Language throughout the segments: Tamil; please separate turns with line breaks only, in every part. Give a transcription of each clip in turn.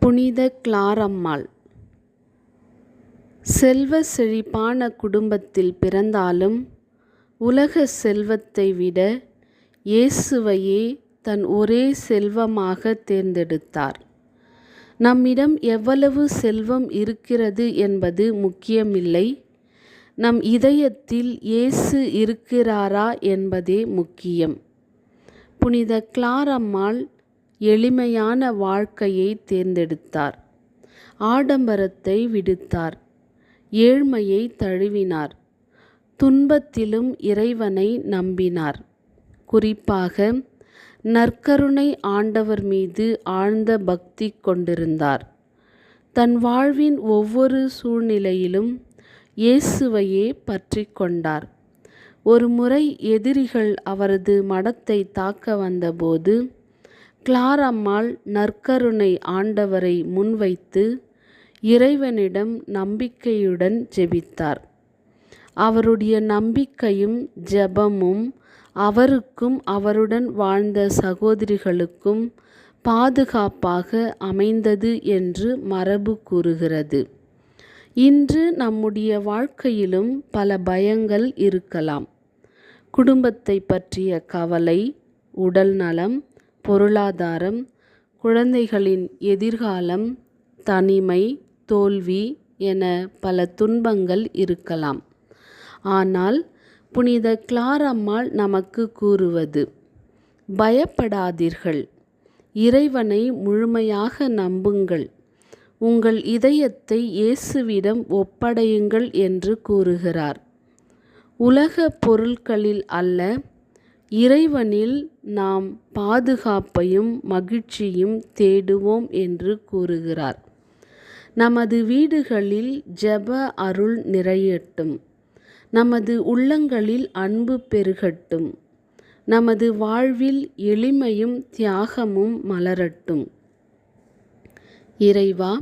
புனித கிளாரம்மாள் செல்வ செழிப்பான குடும்பத்தில் பிறந்தாலும் உலக செல்வத்தை விட இயேசுவையே தன் ஒரே செல்வமாக தேர்ந்தெடுத்தார். நம்மிடம் எவ்வளவு செல்வம் இருக்கிறது என்பது முக்கியமில்லை, நம் இதயத்தில் இயேசு இருக்கிறாரா என்பதே முக்கியம். புனித கிளாரம்மாள் எளிமையான வாழ்க்கையை தேர்ந்தெடுத்தார். ஆடம்பரத்தை விடுத்தார். ஏழ்மையை தழுவினார். துன்பத்திலும் இறைவனை நம்பினார். குறிப்பாக நற்கருணை ஆண்டவர் மீது ஆழ்ந்த பக்தி கொண்டிருந்தார். தன் வாழ்வின் ஒவ்வொரு சூழ்நிலையிலும் இயேசுவையே பற்றி கொண்டார். ஒரு முறை எதிரிகள் அவரது மடத்தை தாக்க வந்தபோது கிளாரம்மாள் நற்கருணை ஆண்டவரை முன்வைத்து இறைவனிடம் நம்பிக்கையுடன் ஜெபித்தார். அவருடைய நம்பிக்கையும் ஜெபமும் அவருக்கும் அவருடன் வாழ்ந்த சகோதரிகளுக்கும் பாதுகாப்பாக அமைந்தது என்று மரபு கூறுகிறது. இன்று நம்முடைய வாழ்க்கையிலும் பல பயங்கள் இருக்கலாம். குடும்பத்தை பற்றிய கவலை, உடல் நலம், பொருளாதாரம், குழந்தைகளின் எதிர்காலம், தனிமை, தோல்வி என பல துன்பங்கள் இருக்கலாம். ஆனால் புனித கிளாரம்மாள் நமக்கு கூறுவது, பயப்படாதீர்கள், இறைவனை முழுமையாக நம்புங்கள், உங்கள் இதயத்தை இயேசுவிடம் ஒப்படையுங்கள் என்று கூறுகிறார். உலக பொருட்களில் அல்ல, இறைவனில் நாம் பாதுகாப்பையும் மகிழ்ச்சியும் தேடுவோம் என்று கூறுகிறார். நமது வீடுகளில் ஜெப அருள் நிறையட்டும். நமது உள்ளங்களில் அன்பு பெருகட்டும். நமது வாழ்வில் எளிமையும் தியாகமும் மலரட்டும். இறைவா,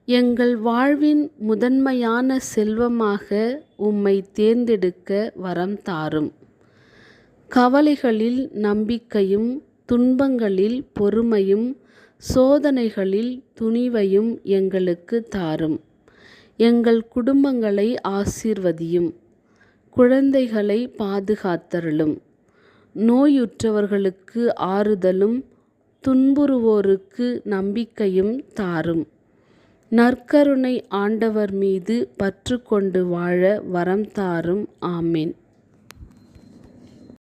எங்கள் வாழ்வின் முதன்மையான செல்வமாக உம்மை தேர்ந்தெடுக்க வரம் தாரும். கவலைகளில் நம்பிக்கையும், துன்பங்களில் பொறுமையும், சோதனைகளில் துணிவையும் எங்களுக்கு தாரும். எங்கள் குடும்பங்களை ஆசீர்வதியும். குழந்தைகளை பாதுகாத்தருளும். நோயுற்றவர்களுக்கு ஆறுதலும், துன்புறுவோருக்கு நம்பிக்கையும் தாரும். நற்கருணை ஆண்டவர் மீது பற்று கொண்டு வாழ வரம் தாரும். ஆமென்.